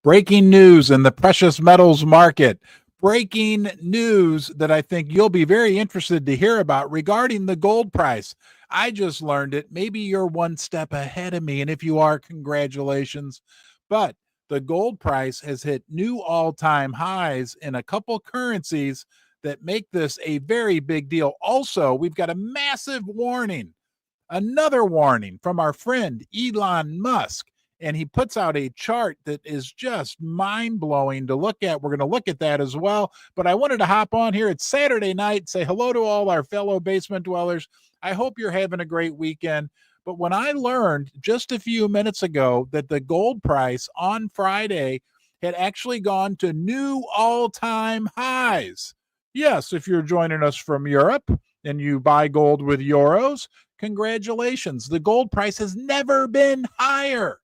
Breaking news in the precious metals market. Breaking news that I think you'll be very interested to hear about regarding the gold price. I just learned it. Maybe you're one step ahead of me, and if you are, congratulations. But the gold price has hit new all-time highs in a couple currencies that make this a very big deal. Also, we've got a massive warning, another warning from our friend Elon Musk. And he puts out a chart that is just mind-blowing to look at. We're going to look at that as well. But I wanted to hop on here. It's Saturday night. Say hello to all our fellow basement dwellers. I hope you're having a great weekend. But when I learned just a few minutes ago that the gold price on Friday had actually gone to new all-time highs. Yes, if you're joining us from Europe and you buy gold with euros, congratulations. The gold price has never been higher.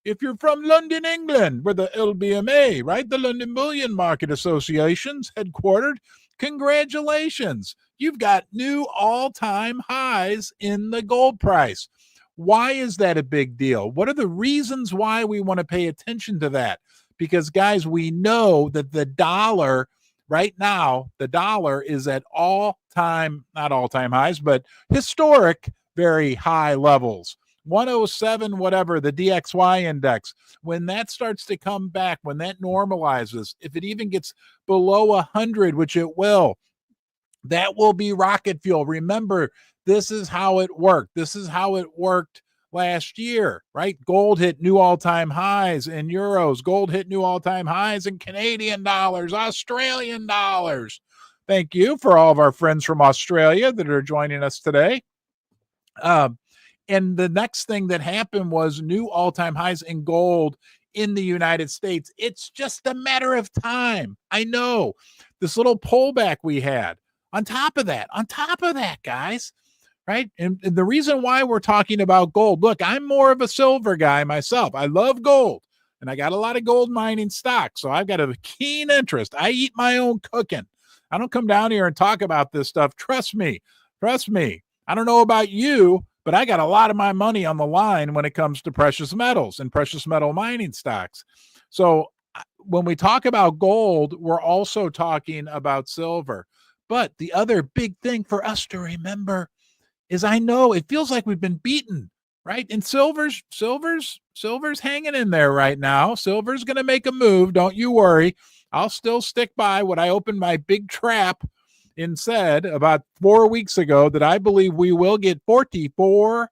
If you're from London, England, where the LBMA, right, the London Bullion Market Association's headquartered, congratulations. You've got new all-time highs in the gold price. Why is that a big deal? What are the reasons why we want to pay attention to that? Because, guys, we know that the dollar right now, the dollar is at all-time, not all-time highs, but historic, very high levels. 107, whatever, the DXY index, when that starts to come back, when that normalizes, if it even gets below 100, which it will, that will be rocket fuel. Remember, this is how it worked. This is how it worked last year, right? Gold hit new all-time highs in euros. Gold hit new all-time highs in Canadian dollars, Australian dollars. Thank you for all of our friends from Australia that are joining us today. And the next thing that happened was new all-time highs in gold in the United States. It's just a matter of time. I know this little pullback we had. On top of that, guys, right? And the reason why we're talking about gold, look, I'm more of a silver guy myself. I love gold, and I got a lot of gold mining stock, so I've got a keen interest. I eat my own cooking. I don't come down here and talk about this stuff. Trust me. I don't know about you, but I got a lot of my money on the line when it comes to precious metals and precious metal mining stocks. So when we talk about gold, we're also talking about silver. But the other big thing for us to remember is, I know it feels like we've been beaten, right? And silver's hanging in there right now. Silver's going to make a move. Don't you worry. I'll still stick by what I opened my big trap and said about 4 weeks ago, that I believe we will get $44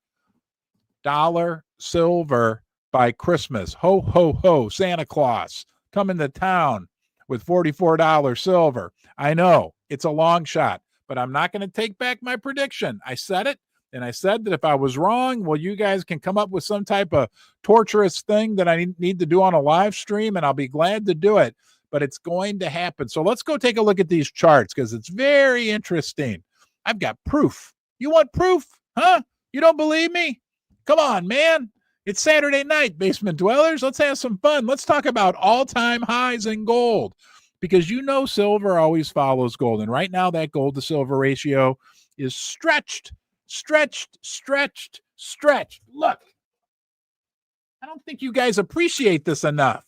silver by Christmas. Ho, ho, ho, Santa Claus coming to town with $44 silver. I know it's a long shot, but I'm not going to take back my prediction. I said it, and I said that if I was wrong, well, you guys can come up with some type of torturous thing that I need to do on a live stream, and I'll be glad to do it. But it's going to happen. So let's go take a look at these charts, because it's very interesting. I've got proof. You want proof? Huh? You don't believe me? Come on, man. It's Saturday night, basement dwellers. Let's have some fun. Let's talk about all-time highs in gold, because you know silver always follows gold. And right now that gold to silver ratio is stretched. Look, I don't think you guys appreciate this enough.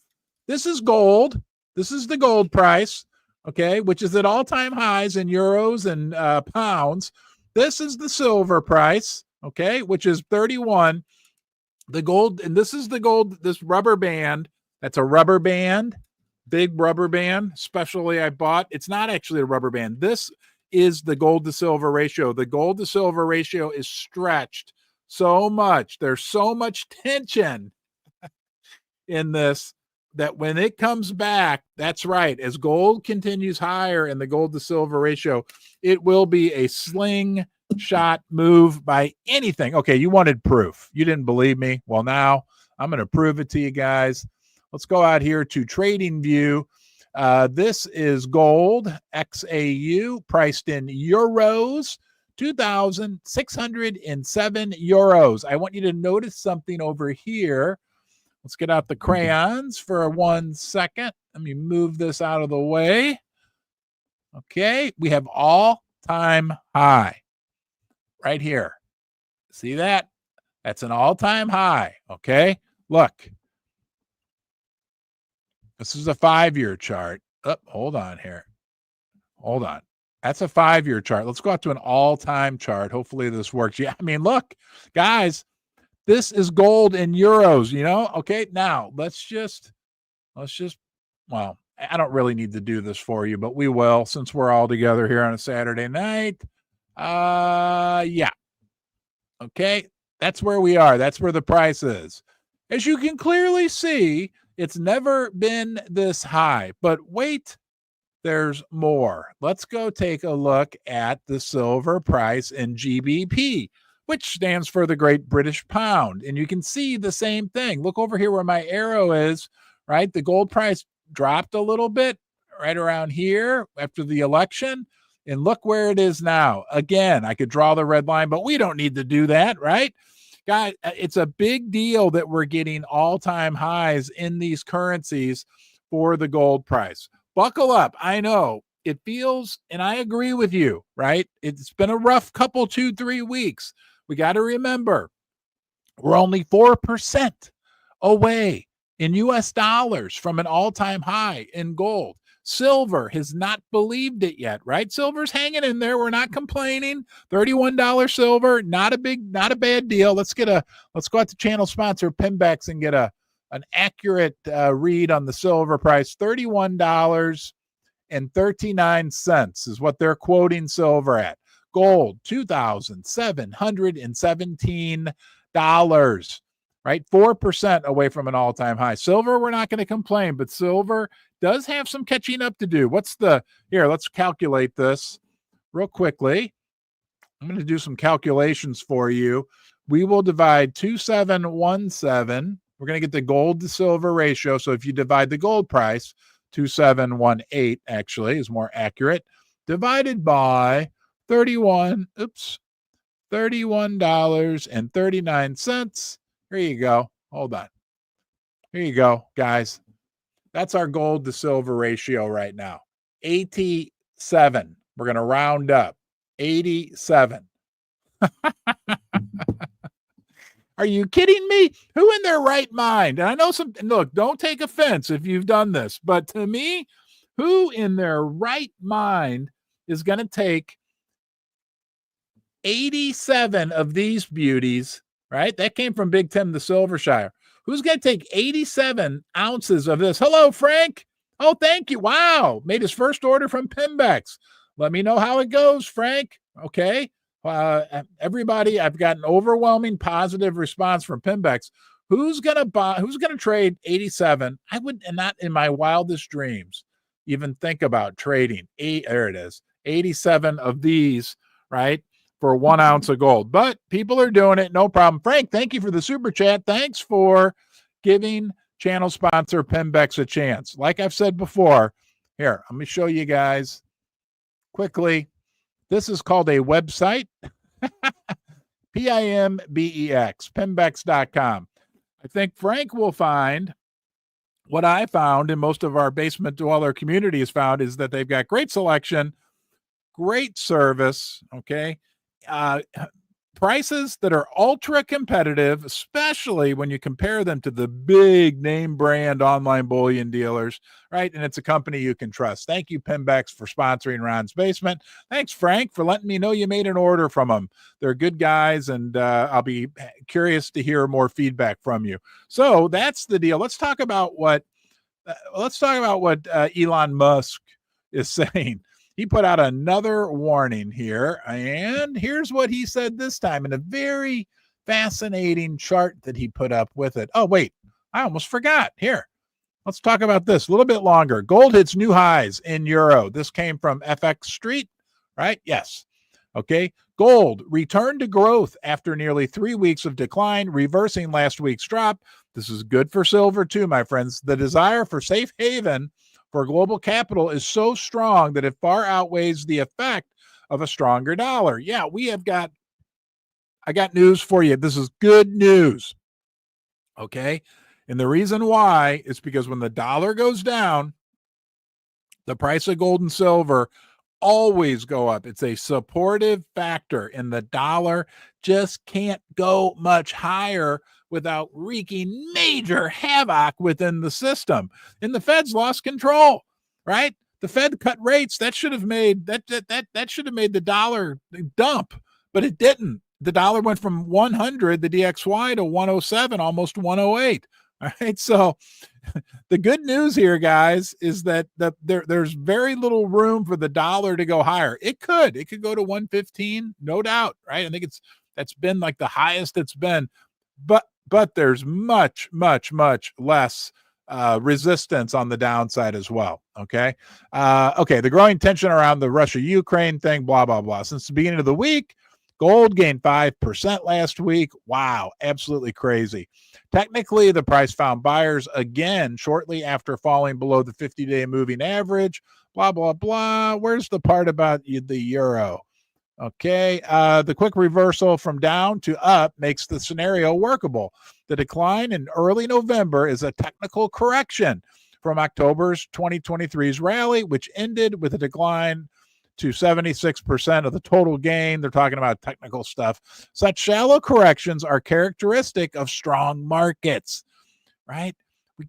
This is gold. This is the gold price, okay, which is at all-time highs in euros and pounds. This is the silver price, okay, which is 31. The gold, and this is the gold, this rubber band. That's a rubber band, big rubber band, especially I bought. It's not actually a rubber band. This is the gold to silver ratio. The gold to silver ratio is stretched so much. There's so much tension in this, that when it comes back, that's right, as gold continues higher in the gold to silver ratio, it will be a slingshot move by anything. Okay, you wanted proof. You didn't believe me. Well, now I'm going to prove it to you guys. Let's go out here to TradingView. This is gold XAU priced in euros, 2,607 euros. I want you to notice something over here. Let's get out the crayons for 1 second. Let me move this out of the way. Okay, we have all-time high right here. See that? That's an all-time high, okay? Look. This is a 5-year chart. Oh, hold on here. Hold on. That's a 5-year chart. Let's go out to an all-time chart. Hopefully this works. Yeah, I mean, look, guys, this is gold in euros, you know? Okay, now let's just, well, I don't really need to do this for you, but we will since we're all together here on a Saturday night. Yeah. Okay, that's where we are. That's where the price is. As you can clearly see, it's never been this high, but wait, there's more. Let's go take a look at the silver price in GBP, which stands for the Great British Pound. And you can see the same thing. Look over here where my arrow is, right? The gold price dropped a little bit right around here after the election. And look where it is now. Again, I could draw the red line, but we don't need to do that, right? Guys, it's a big deal that we're getting all-time highs in these currencies for the gold price. Buckle up. I know it feels, and I agree with you, right? It's been a rough couple, 2-3 weeks. We got to remember we're only 4% away in US dollars from an all-time high in gold. Silver has not believed it yet, right? Silver's hanging in there. We're not complaining. $31 silver, not a bad deal. Let's go out to channel sponsor Pembex and get an accurate read on the silver price. $31.39 is what they're quoting silver at. Gold, $2,717, right? 4% away from an all-time high. Silver, we're not going to complain, but silver does have some catching up to do. Here, let's calculate this real quickly. I'm going to do some calculations for you. We will divide 2717. We're going to get the gold to silver ratio. So if you divide the gold price, 2718 actually is more accurate, divided by $31.39. Here you go. Hold on. Here you go, guys. That's our gold to silver ratio right now. 87. We're going to round up. 87. Are you kidding me? Who in their right mind? And I know look, don't take offense if you've done this, but to me, who in their right mind is going to take 87 of these beauties, right? That came from Big Tim the Silvershire. Who's going to take 87 ounces of this? Hello, Frank. Oh, thank you. Wow. Made his first order from Pembex. Let me know how it goes, Frank. Okay. Everybody, I've got an overwhelming positive response from Pembex. Who's going to trade 87? I would not in my wildest dreams even think about trading there it is. 87 of these, right? For 1 ounce of gold, but people are doing it. No problem. Frank, thank you for the super chat. Thanks for giving channel sponsor Pembex a chance. Like I've said before, here, let me show you guys quickly. This is called a website, Pimbex, Pembex.com. I think Frank will find what I found and most of our basement dweller community has found is that they've got great selection, great service, okay? Prices that are ultra competitive, especially when you compare them to the big name brand online bullion dealers, right? And it's a company you can trust. Thank you, Pembex, for sponsoring Ron's Basement. Thanks, Frank, for letting me know you made an order from them. They're good guys, and I'll be curious to hear more feedback from you. So that's the deal. Let's talk about what Elon Musk is saying. He put out another warning here, and here's what he said this time in a very fascinating chart that he put up with it. Oh, wait, I almost forgot. Here, let's talk about this a little bit longer. Gold hits new highs in euro. This came from FX Street, right? Yes. Okay. Gold returned to growth after nearly 3 weeks of decline, reversing last week's drop. This is good for silver too, my friends. The desire for safe haven for global capital is so strong that it far outweighs the effect of a stronger dollar. Yeah, I got news for you. This is good news. Okay. And the reason why is because when the dollar goes down, the price of gold and silver always go up. It's a supportive factor, and the dollar just can't go much higher without wreaking major havoc within the system. And the Fed's lost control, right? The Fed cut rates. That should have made that should have made the dollar dump, but it didn't. The dollar went from 100, the DXY, to 107, almost 108. All right, so the good news here, guys, is that there's very little room for the dollar to go higher. It could go to 115, no doubt, right? I think that's been like the highest it's been, but there's much less resistance on the downside as well. Okay. The growing tension around the Russia-Ukraine thing, blah, blah, blah. Since the beginning of the week, gold gained 5% last week. Wow. Absolutely crazy. Technically, the price found buyers again shortly after falling below the 50-day moving average, blah, blah, blah. Where's the part about the euro? Okay, the quick reversal from down to up makes the scenario workable. The decline in early November is a technical correction from October's 2023's rally, which ended with a decline to 76% of the total gain. They're talking about technical stuff. Such shallow corrections are characteristic of strong markets, right? We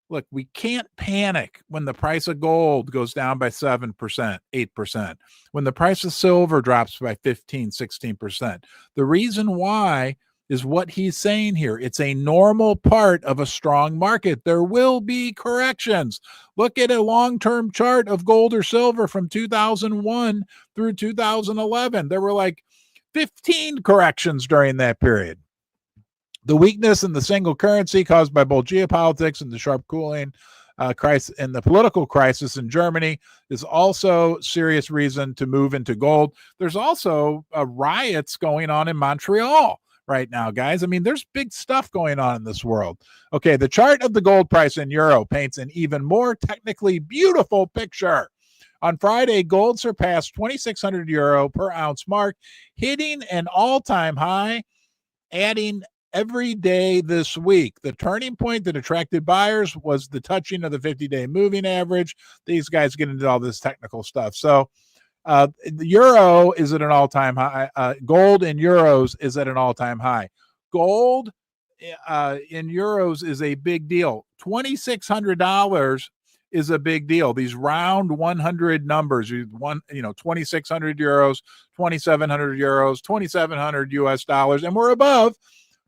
Look, we can't panic when the price of gold goes down by 7%, 8%, when the price of silver drops by 15, 16%. The reason why is what he's saying here. It's a normal part of a strong market. There will be corrections. Look at a long-term chart of gold or silver from 2001 through 2011. There were like 15 corrections during that period. The weakness in the single currency caused by both geopolitics and the sharp cooling crisis and the political crisis in Germany is also serious reason to move into gold. There's also riots going on in Montreal right now, guys. I mean, there's big stuff going on in this world. Okay, the chart of the gold price in euro paints an even more technically beautiful picture. On Friday, gold surpassed 2,600 euro per ounce mark, hitting an all-time high, adding every day this week. The turning point that attracted buyers was the touching of the 50-day moving average. These guys get into all this technical stuff. So the euro is at an all-time high. Gold in euros is at an all-time high. Gold in euros is a big deal. $2,600 is a big deal. These round 100 numbers, 2,600 euros, 2,700 euros, 2,700 US dollars, and we're above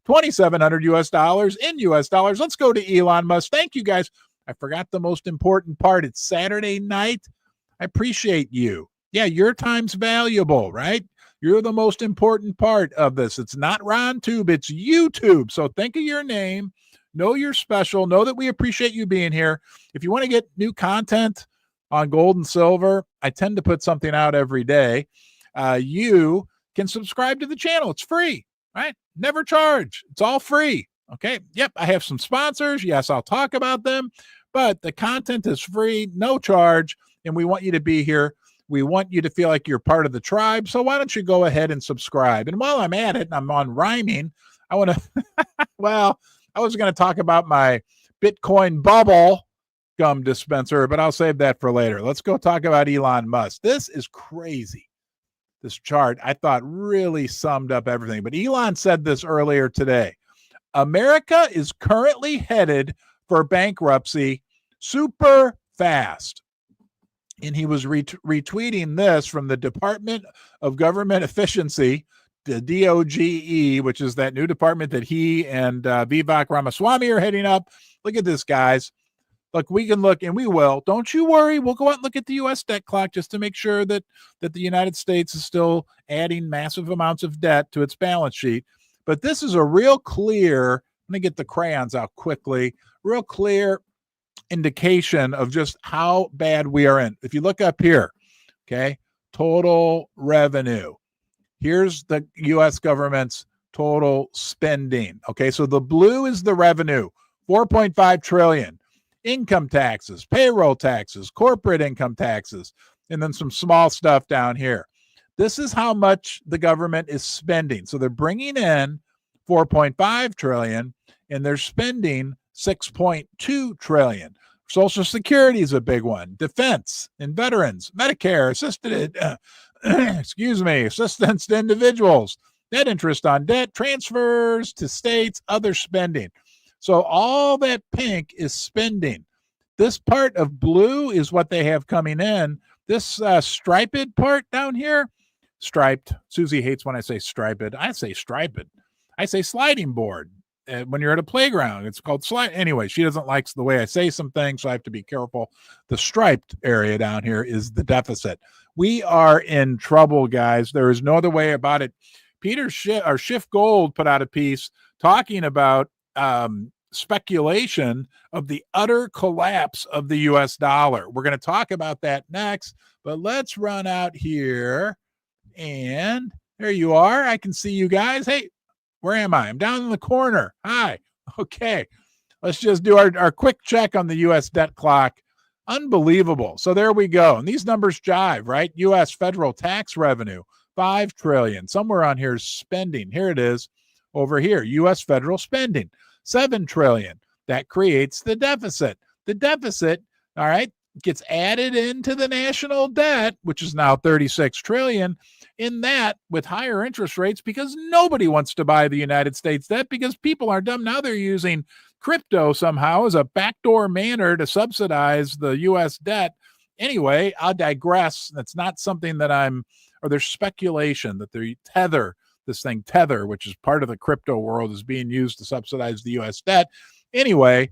$2,700 US dollars in US dollars. Let's go to Elon Musk. Thank you, guys. I forgot the most important part. It's Saturday night. I appreciate you. Yeah, your time's valuable, right? You're the most important part of this. It's not RonTube, it's YouTube. So think of your name. Know you're special. Know that we appreciate you being here. If you want to get new content on gold and silver, I tend to put something out every day. You can subscribe to the channel. It's free. Right? Never charge. It's all free. Okay. Yep. I have some sponsors. Yes, I'll talk about them, but the content is free, no charge. And we want you to be here. We want you to feel like you're part of the tribe. So why don't you go ahead and subscribe? And while I'm at it, and I'm on rhyming, I want to, well, I was going to talk about my Bitcoin bubble gum dispenser, but I'll save that for later. Let's go talk about Elon Musk. This is crazy. This chart, I thought, really summed up everything. But Elon said this earlier today. America is currently headed for bankruptcy super fast. And he was retweeting this from the Department of Government Efficiency, the DOGE, which is that new department that he and Vivek Ramaswamy are heading up. Look at this, guys. Look, we can look, and we will. Don't you worry. We'll go out and look at the U.S. debt clock just to make sure that the United States is still adding massive amounts of debt to its balance sheet. But this is a real clear, let me get the crayons out quickly, real clear indication of just how bad we are in. If you look up here, okay, total revenue. Here's the U.S. government's total spending. Okay, so the blue is the revenue, $4.5 trillion. Income taxes, payroll taxes, corporate income taxes, and then some small stuff down here. This is how much the government is spending. So they're bringing in $4.5 trillion and they're spending $6.2 trillion. Social Security is a big one. Defense and veterans, Medicare, assisted, assistance to individuals, net interest on debt, transfers to states, other spending. So all that pink is spending. This part of blue is what they have coming in. This striped part down here, striped. Susie hates when I say striped. I say striped. I say sliding board. When you're at a playground, it's called slide. Anyway, she doesn't like the way I say some things, so I have to be careful. The striped area down here is the deficit. We are in trouble, guys. There is no other way about it. Peter Schiff Gold put out a piece talking about speculation of the utter collapse of the U.S. dollar. We're going to talk about that next, but let's run out here. And there you are. I can see you guys. Hey, where am I? I'm down in the corner. Hi. Okay. Let's just do our quick check on the U.S. debt clock. Unbelievable. So there we go. And these numbers jive, right? U.S. federal tax revenue, $5 trillion. Somewhere on here is spending. Here it is over here. U.S. federal spending, $7 trillion. That creates the deficit. The deficit, all right, gets added into the national debt, which is now $36 trillion. In that, with higher interest rates, because nobody wants to buy the United States debt because people are dumb. Now they're using crypto somehow as a backdoor manner to subsidize the U.S. debt. Anyway, I'll digress. That's not something that there's speculation that they this thing Tether, which is part of the crypto world, is being used to subsidize the U.S. debt. Anyway,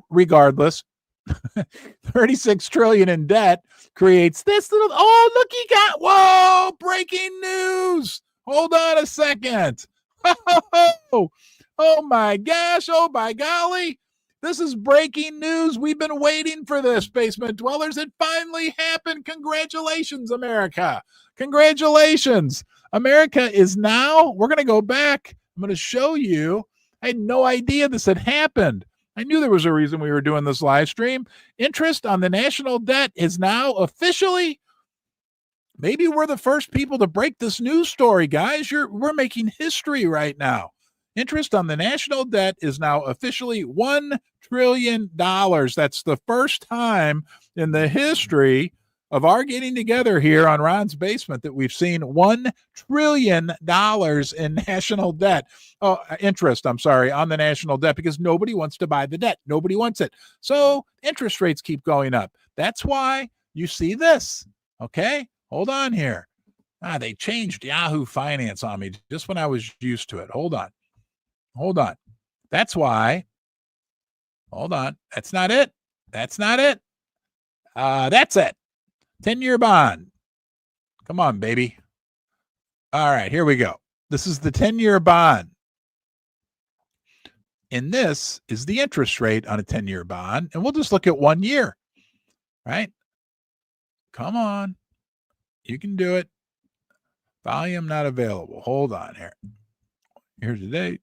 regardless, 36 trillion in debt creates this little, look, he got, whoa, breaking news. Hold on a second. Oh my gosh. Oh my golly. This is breaking news. We've been waiting for this, basement dwellers. It finally happened. Congratulations, America. Congratulations. America is now, we're going to go back. I'm going to show you. I had no idea this had happened. I knew there was a reason we were doing this live stream. Interest on the national debt is now officially, maybe we're the first people to break this news story, guys. We're making history right now. Interest on the national debt is now officially $1 trillion. That's the first time in the history of our getting together here on Ron's Basement that we've seen $1 trillion in national debt. Interest, on the national debt, because nobody wants to buy the debt. Nobody wants it. So interest rates keep going up. That's why you see this. Okay, hold on here. They changed Yahoo Finance on me just when I was used to it. Hold on. That's why. Hold on. That's not it. That's it. 10-year bond. Come on, baby. All right, here we go. This is the 10-year bond. And this is the interest rate on a 10-year bond. And we'll just look at 1 year, right? Come on. You can do it. Volume not available. Hold on here. Here's the date.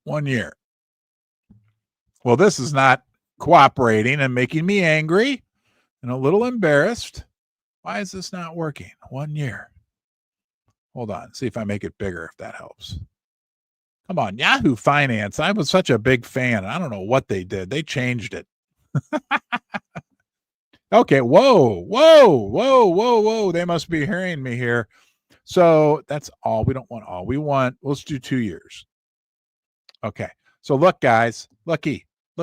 1 year. Well, this is not cooperating and making me angry and a little embarrassed. Why is this not working? 1 year. Hold on. See if I make it bigger, if that helps. Come on. Yahoo Finance. I was such a big fan. I don't know what they did. They changed it. Okay. Whoa. They must be hearing me here. So that's all. We don't want all. Let's do 2 years. Okay. So look, guys,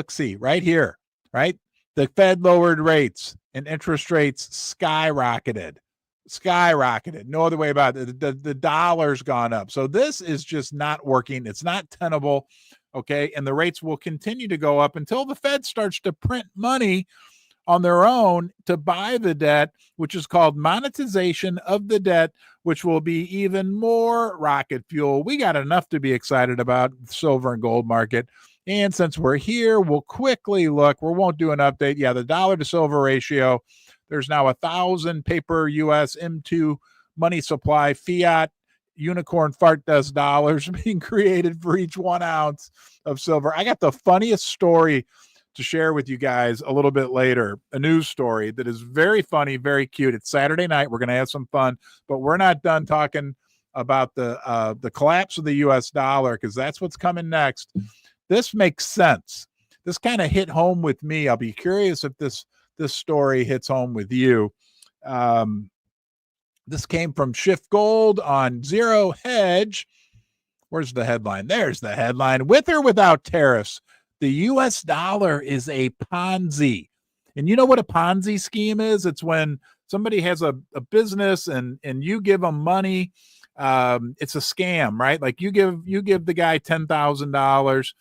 see right here, right? The Fed lowered rates and interest rates skyrocketed. No other way about it. The dollar's gone up. So this is just not working. It's not tenable. Okay. And the rates will continue to go up until the Fed starts to print money on their own to buy the debt, which is called monetization of the debt, which will be even more rocket fuel. We got enough to be excited about the silver and gold market. And since we're here, we'll quickly look. We won't do an update. Yeah, the dollar to silver ratio. There's now 1,000 paper U.S. M2 money supply fiat unicorn fart dust dollars being created for each 1 ounce of silver. I got the funniest story to share with you guys a little bit later, a news story that is very funny, very cute. It's Saturday night. We're going to have some fun, but we're not done talking about the collapse of the U.S. dollar, because that's what's coming next. This makes sense. this kind of hit home with me. I'll be curious if this story hits home with you. This came from Shift Gold on Zero Hedge. Where's the headline? There's the headline. With or without tariffs, the U.S. dollar is a Ponzi. And you know what a Ponzi scheme is? It's when somebody has a business and you give them money. It's a scam, right? Like you give the guy $10,000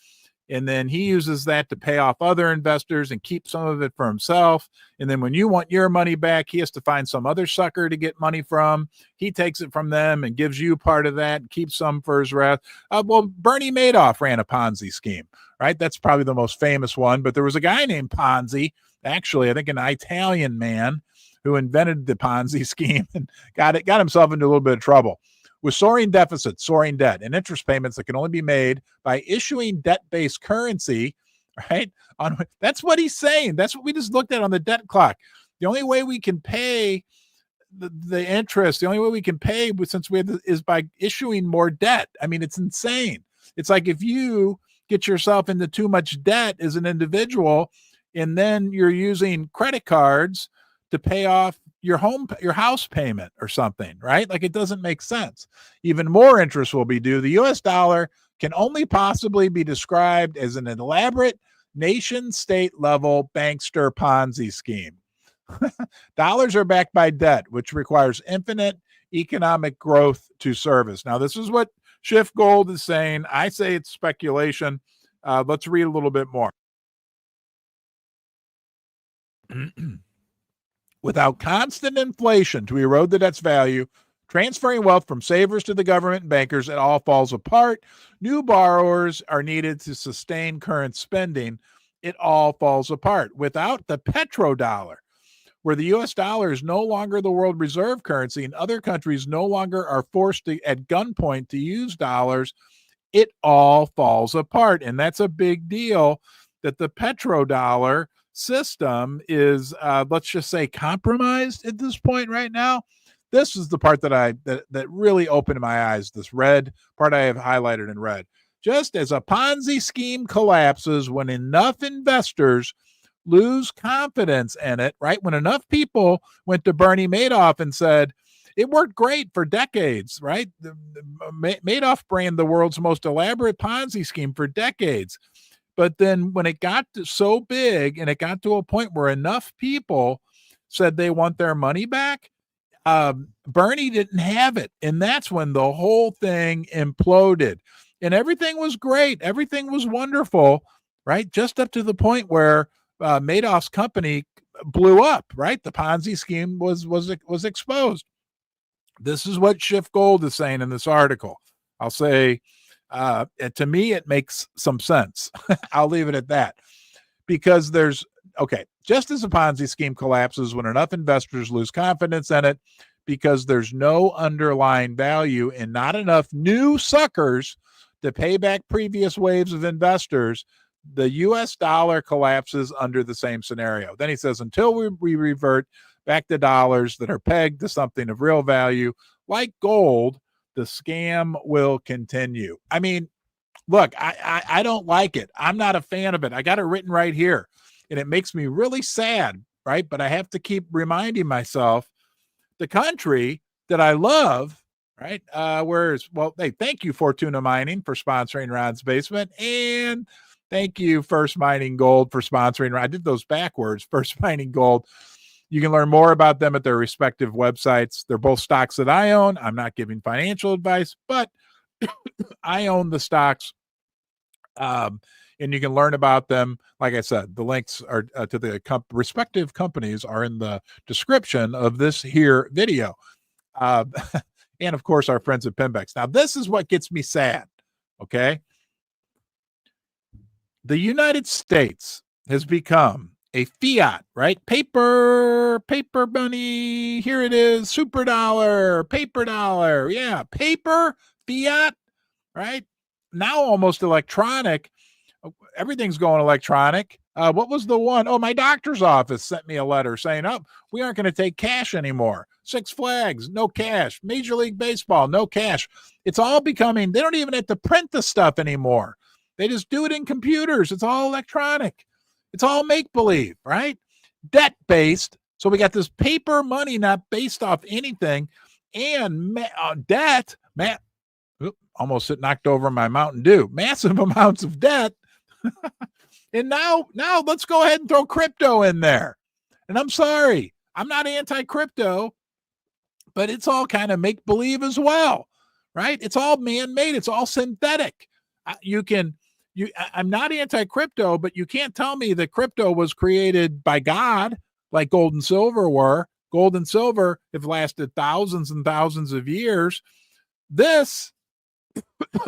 and then he uses that to pay off other investors and keep some of it for himself. And then when you want your money back, he has to find some other sucker to get money from. He takes it from them and gives you part of that and keeps some for his wrath. Well, Bernie Madoff ran a Ponzi scheme, right? That's probably the most famous one. But there was a guy named Ponzi, actually, I think an Italian man, who invented the Ponzi scheme and got himself into a little bit of trouble. With soaring deficits, soaring debt, and interest payments that can only be made by issuing debt-based currency, right? That's what he's saying. That's what we just looked at on the debt clock. The only way we can pay the interest, the only way we can pay is by issuing more debt. I mean, it's insane. It's like if you get yourself into too much debt as an individual, and then you're using credit cards to pay off your house payment or something, right? Like it doesn't make sense. Even more interest will be due. The US dollar can only possibly be described as an elaborate nation state level bankster Ponzi scheme. Dollars are backed by debt, which requires infinite economic growth to service. Now, this is what Shift Gold is saying. I say it's speculation. Let's read a little bit more. Without constant inflation to erode the debt's value, transferring wealth from savers to the government and bankers, it all falls apart. New borrowers are needed to sustain current spending. It all falls apart. Without the petrodollar, where the U.S. dollar is no longer the world reserve currency and other countries no longer are forced at gunpoint to use dollars, it all falls apart. And that's a big deal, that the petrodollar system is, let's just say, compromised at this point right now. This is the part that really opened my eyes. This red part I have highlighted in red. Just as a Ponzi scheme collapses when enough investors lose confidence in it, right? When enough people went to Bernie Madoff and said, it worked great for decades, right? Madoff ran the world's most elaborate Ponzi scheme for decades. But then when it got so big and it got to a point where enough people said they want their money back, Bernie didn't have it. And that's when the whole thing imploded. And everything was great. Everything was wonderful, right? Just up to the point where Madoff's company blew up, right? The Ponzi scheme was exposed. This is what Shift Gold is saying in this article. I'll say, to me, it makes some sense. I'll leave it at that. Because just as a Ponzi scheme collapses when enough investors lose confidence in it, because there's no underlying value and not enough new suckers to pay back previous waves of investors, the U.S. dollar collapses under the same scenario. Then he says, until we revert back to dollars that are pegged to something of real value, like gold, the scam will continue. I mean, look, I don't like it. I'm not a fan of it. I got it written right here, and it makes me really sad, right? But I have to keep reminding myself the country that I love, right? Hey, thank you, Fortuna Mining, for sponsoring Ron's Basement, and thank you, First Mining Gold, for sponsoring. I did those backwards. First Mining Gold. You can learn more about them at their respective websites. They're both stocks that I own. I'm not giving financial advice, but I own the stocks. And you can learn about them. Like I said, the links are to the respective companies are in the description of this here video. And of course, our friends at Pimbex. Now, this is what gets me sad. Okay. The United States has become a fiat, right? Paper money. Here it is. Super dollar, paper dollar. Yeah. Paper, fiat, right? Now almost electronic. Everything's going electronic. What was the one? Oh, my doctor's office sent me a letter saying, oh, we aren't going to take cash anymore. Six Flags, no cash. Major League Baseball, no cash. It's all becoming, they don't even have to print the stuff anymore. They just do it in computers. It's all electronic. It's all make-believe, right? Debt-based. So we got this paper money not based off anything, and debt, almost knocked over my Mountain Dew. Massive amounts of debt. And now let's go ahead and throw crypto in there. And I'm sorry, I'm not anti-crypto, but it's all kind of make-believe as well, right? It's all man-made. It's all synthetic. I'm not anti-crypto, but you can't tell me that crypto was created by God like gold and silver were. Gold and silver have lasted thousands and thousands of years. This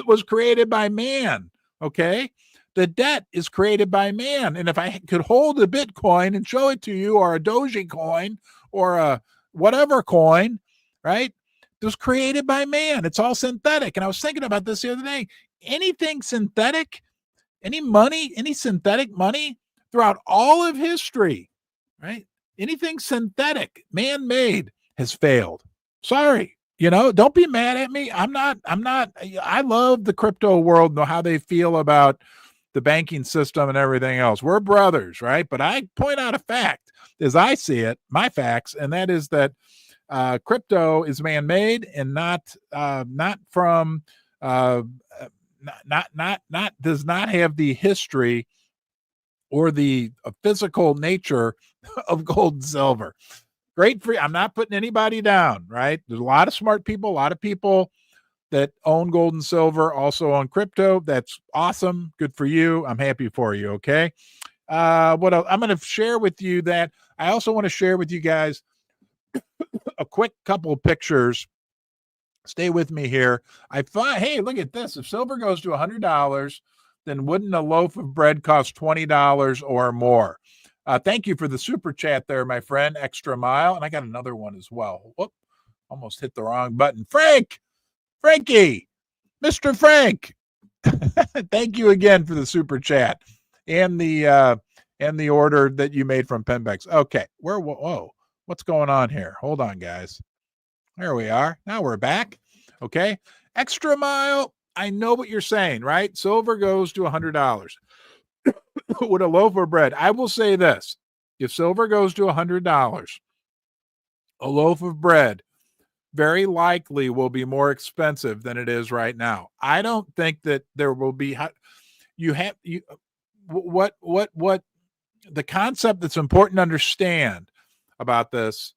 was created by man, okay? The debt is created by man. And if I could hold a Bitcoin and show it to you, or a Doji coin, or a whatever coin, right? It was created by man. It's all synthetic. And I was thinking about this the other day. Anything synthetic, any money, any synthetic money throughout all of history, right? Anything synthetic, man-made, has failed. Sorry. Don't be mad at me. I love the crypto world, know how they feel about the banking system and everything else. We're brothers, right? But I point out a fact as I see it, my facts, and that is that crypto is man-made and not from does not have the history or the physical nature of gold and silver. Great for you. I'm not putting anybody down, right? There's a lot of smart people, a lot of people that own gold and silver, also own crypto. That's awesome. Good for you. I'm happy for you. Okay. What else? I'm going to share with you that I also want to share with you guys a quick couple of pictures. Stay with me here. Hey, look at this. If silver goes to $100, then wouldn't a loaf of bread cost $20 or more? Thank you for the super chat there, my friend. Extra mile. And I got another one as well. Whoop, almost hit the wrong button. Frankie, Mr. Frank. Thank you again for the super chat and the order that you made from Penbex. Okay, whoa, what's going on here? Hold on, guys. There we are. Now we're back. Okay, extra mile. I know what you're saying, right? Silver goes to $100 with a loaf of bread. I will say this: if silver goes to $100, a loaf of bread very likely will be more expensive than it is right now. I don't think that there will be what the concept that's important to understand about this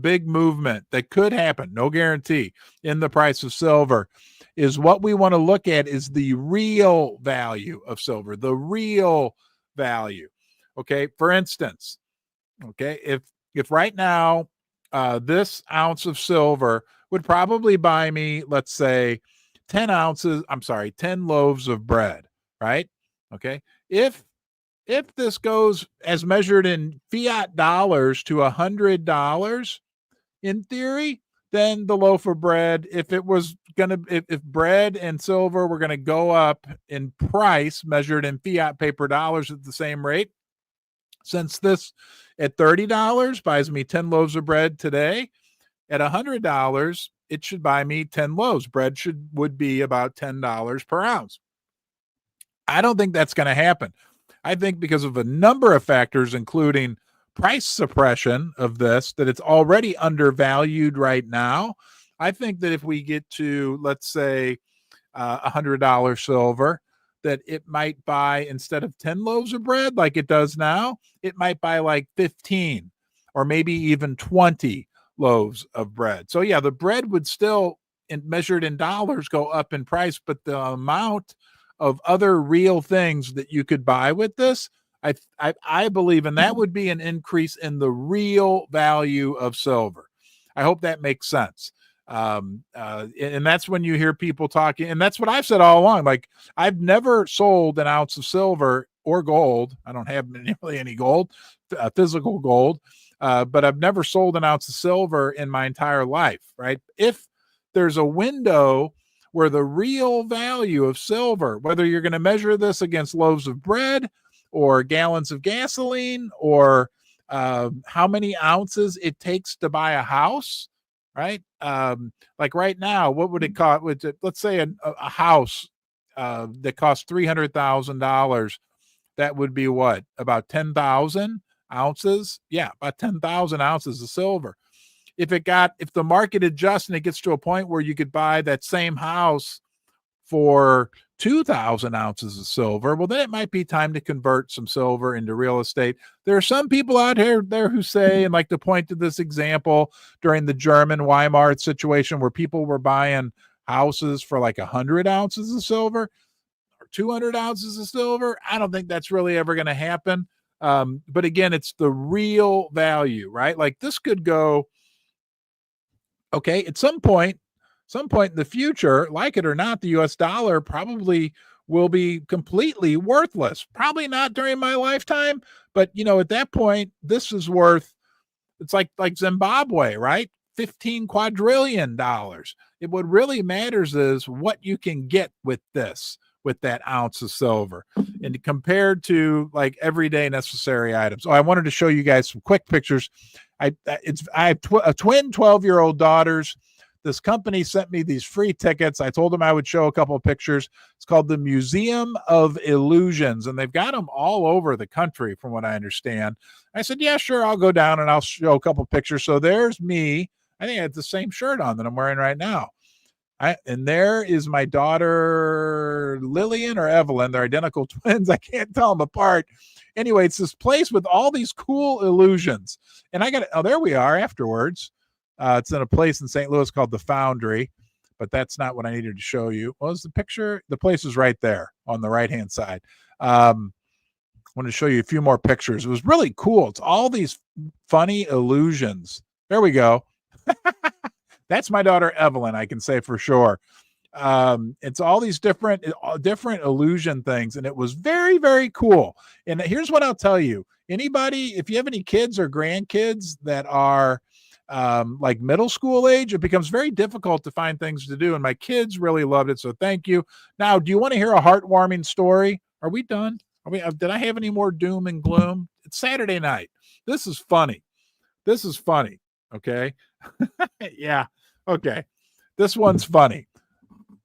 big movement that could happen, no guarantee, in the price of silver, is what we want to look at is the real value of silver, the real value. Okay, for instance, okay, if right now this ounce of silver would probably buy me, let's say, 10 loaves of bread, right? Okay. If this goes as measured in fiat dollars to $100 in theory, then the loaf of bread, if bread and silver were going to go up in price measured in fiat paper dollars at the same rate, since this at $30 buys me 10 loaves of bread today, at $100, it should buy me 10 loaves. Bread would be about $10 per ounce. I don't think that's going to happen. I think because of a number of factors, including price suppression of this, that it's already undervalued right now. I think that if we get to, let's say, $100 silver, that it might buy, instead of 10 loaves of bread like it does now, it might buy like 15 or maybe even 20 loaves of bread. So yeah, the bread would still, measured in dollars, go up in price, but the amount of other real things that you could buy with this, I believe, and that would be an increase in the real value of silver. I hope that makes sense. And that's when you hear people talking, and that's what I've said all along. Like, I've never sold an ounce of silver or gold. I don't have really any gold, physical gold, but I've never sold an ounce of silver in my entire life, right? If there's a window where the real value of silver, whether you're going to measure this against loaves of bread or gallons of gasoline or how many ounces it takes to buy a house, right? Like right now, what would it cost? Let's say a house that cost $300,000, that would be what? About 10,000 ounces? Yeah, about 10,000 ounces of silver. If the market adjusts and it gets to a point where you could buy that same house for 2,000 ounces of silver, well, then it might be time to convert some silver into real estate. There are some people out there who say, and like to point to this example during the German Weimar situation where people were buying houses for like 100 ounces of silver or 200 ounces of silver. I don't think that's really ever going to happen. But again, it's the real value, right? Like this could go, okay, at some point in the future, like it or not, the US dollar probably will be completely worthless. Probably not during my lifetime, but at that point, this is worth, it's like Zimbabwe, right? $15 quadrillion. What really matters is what you can get with that ounce of silver, and compared to like everyday necessary items. So I wanted to show you guys some quick pictures. I have a twin 12-year-old daughters. This company sent me these free tickets. I told them I would show a couple of pictures. It's called the Museum of Illusions, and they've got them all over the country, from what I understand. I said, yeah, sure, I'll go down and I'll show a couple of pictures. So there's me. I think I have the same shirt on that I'm wearing right now. And there is my daughter, Lillian or Evelyn. They're identical twins. I can't tell them apart. Anyway, it's this place with all these cool illusions. And there we are afterwards. It's in a place in St. Louis called the Foundry, but that's not what I needed to show you. What was the picture? The place is right there on the right-hand side. I want to show you a few more pictures. It was really cool. It's all these funny illusions. There we go. That's my daughter, Evelyn, I can say for sure. It's all these different illusion things, and it was very, very cool. And here's what I'll tell you. Anybody, if you have any kids or grandkids that are like middle school age, it becomes very difficult to find things to do. And my kids really loved it. So thank you. Now, do you want to hear a heartwarming story? Are we done? Did I have any more doom and gloom? It's Saturday night. This is funny. Okay. Yeah. Okay. This one's funny.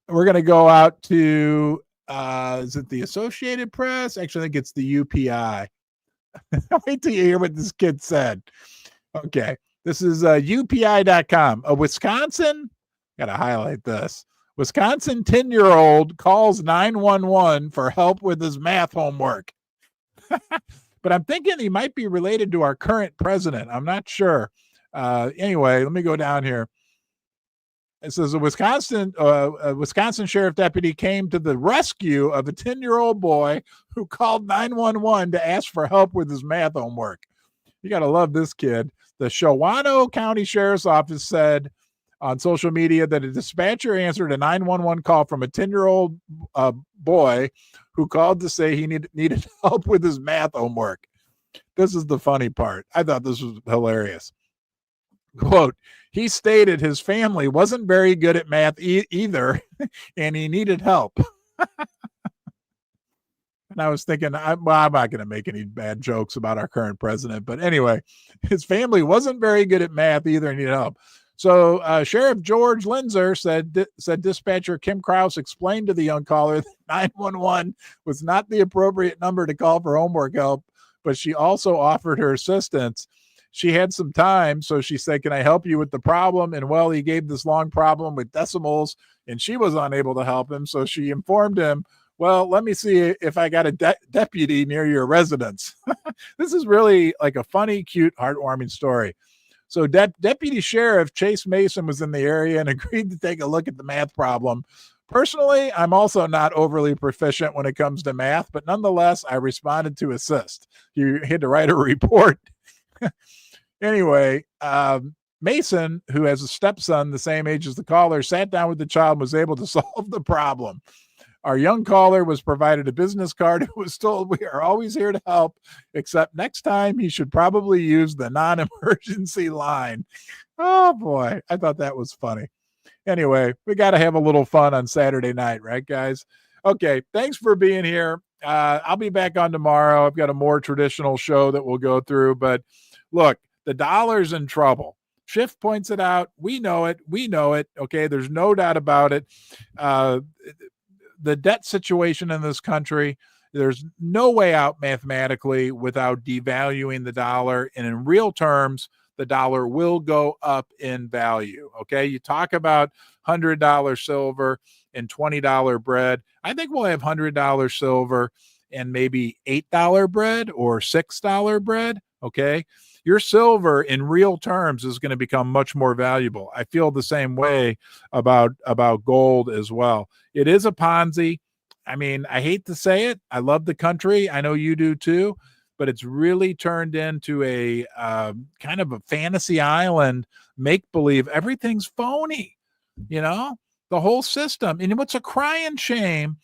We're going to go out to, is it the Associated Press? Actually, I think it's the UPI. Wait till you hear what this kid said. Okay. This is UPI.com. A Wisconsin, got to highlight this. Wisconsin 10-year-old calls 911 for help with his math homework. But I'm thinking he might be related to our current president. I'm not sure. Anyway, let me go down here. It says a Wisconsin sheriff deputy came to the rescue of a 10-year-old boy who called 911 to ask for help with his math homework. You got to love this kid. The Shawano County Sheriff's Office said on social media that a dispatcher answered a 911 call from a 10-year-old boy who called to say he needed help with his math homework. This is the funny part. I thought this was hilarious. Quote, he stated his family wasn't very good at math either, and he needed help. And I was thinking, I'm not going to make any bad jokes about our current president. But anyway, his family wasn't very good at math either and needed help. So Sheriff George Linzer said dispatcher Kim Krause explained to the young caller that 911 was not the appropriate number to call for homework help, but she also offered her assistance. She had some time, so she said, can I help you with the problem? And well, he gave this long problem with decimals, and she was unable to help him. So she informed him, well, let me see if I got a deputy near your residence. This is really like a funny, cute, heartwarming story. So Deputy Sheriff Chase Mason was in the area and agreed to take a look at the math problem. Personally, I'm also not overly proficient when it comes to math, but nonetheless, I responded to assist. You had to write a report. Anyway, Mason, who has a stepson the same age as the caller, sat down with the child and was able to solve the problem. Our young caller was provided a business card and was told we are always here to help, except next time he should probably use the non-emergency line. Oh, boy. I thought that was funny. Anyway, we got to have a little fun on Saturday night, right, guys? Okay, thanks for being here. I'll be back on tomorrow. I've got a more traditional show that we'll go through, but look, the dollar's in trouble. Schiff points it out. We know it. Okay, there's no doubt about it. the debt situation in this country, there's no way out mathematically without devaluing the dollar. And in real terms, the dollar will go up in value. Okay. You talk about $100 silver and $20 bread. I think we'll have $100 silver and maybe $8 bread or $6 bread. Okay. Your silver in real terms is going to become much more valuable. I feel the same way about gold as well. It is a Ponzi. I mean, I hate to say it. I love the country. I know you do too, but it's really turned into a kind of a fantasy island, make believe. Everything's phony, the whole system. And what's a crying shame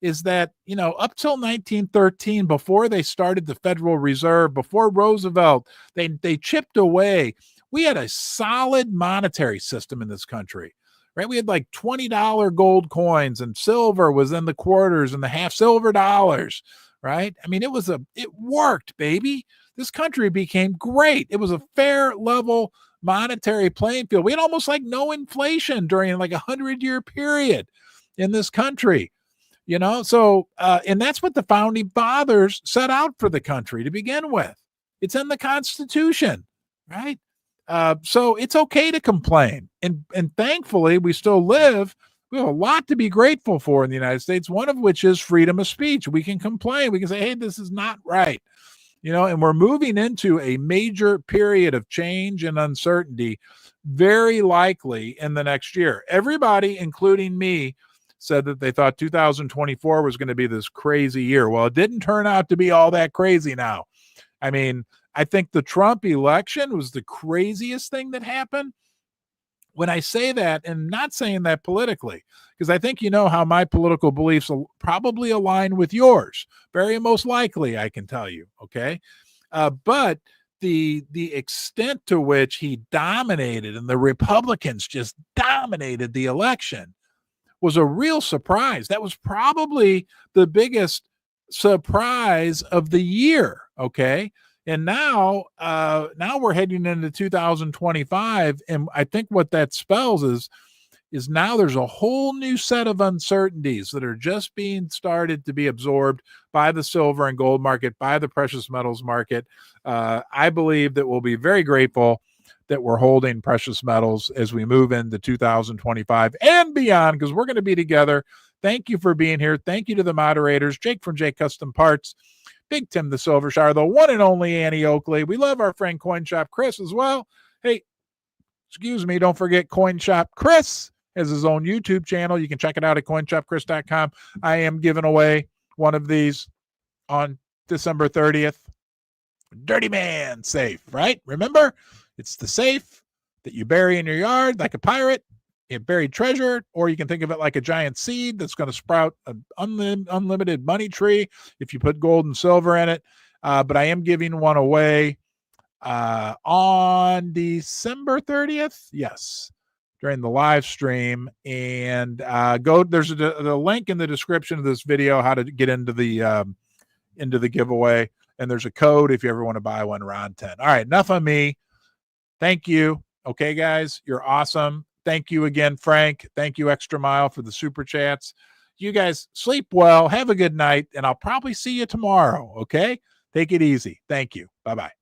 is that, up till 1913, before they started the Federal Reserve, before Roosevelt, they chipped away. We had a solid monetary system in this country, right? We had like $20 gold coins, and silver was in the quarters and the half silver dollars, right? I mean, it worked, baby. This country became great. It was a fair, level monetary playing field. We had almost like no inflation during like 100-year period in this country. So and that's what the founding fathers set out for the country to begin with. It's in the Constitution, right? So it's okay to complain. And thankfully, we still live. We have a lot to be grateful for in the United States, one of which is freedom of speech. We can complain. We can say, hey, this is not right. And we're moving into a major period of change and uncertainty, very likely in the next year. Everybody, including me, said that they thought 2024 was going to be this crazy year. Well, it didn't turn out to be all that crazy now. I mean, I think the Trump election was the craziest thing that happened. When I say that, and not saying that politically, because I think how my political beliefs will probably align with yours. Very most likely, I can tell you, okay? But the extent to which he dominated and the Republicans just dominated the election was a real surprise. That was probably the biggest surprise of the year, okay? And now we're heading into 2025, and I think what that spells is now there's a whole new set of uncertainties that are just being started to be absorbed by the silver and gold market, by the precious metals market. I believe that we'll be very grateful that we're holding precious metals as we move into 2025 and beyond, because we're going to be together. Thank you for being here. Thank you to the moderators, Jake from Jake Custom Parts, Big Tim the Silver Shire, the one and only Annie Oakley. We love our friend Coin Shop Chris as well. Hey, excuse me, don't forget Coin Shop Chris has his own YouTube channel. You can check it out at coinshopchris.com. I am giving away one of these on December 30th. DirtyMan SAFE, right? Remember? It's the safe that you bury in your yard like a pirate, a buried treasure, or you can think of it like a giant seed that's going to sprout an unlimited money tree if you put gold and silver in it. But I am giving one away on December 30th. Yes, during the live stream. And there's the link in the description of this video how to get into the giveaway. And there's a code if you ever want to buy one, Ron10. All right, enough of me. Thank you. Okay, guys, you're awesome. Thank you again, Frank. Thank you, Extra Mile, for the super chats. You guys sleep well. Have a good night, and I'll probably see you tomorrow, okay? Take it easy. Thank you. Bye-bye.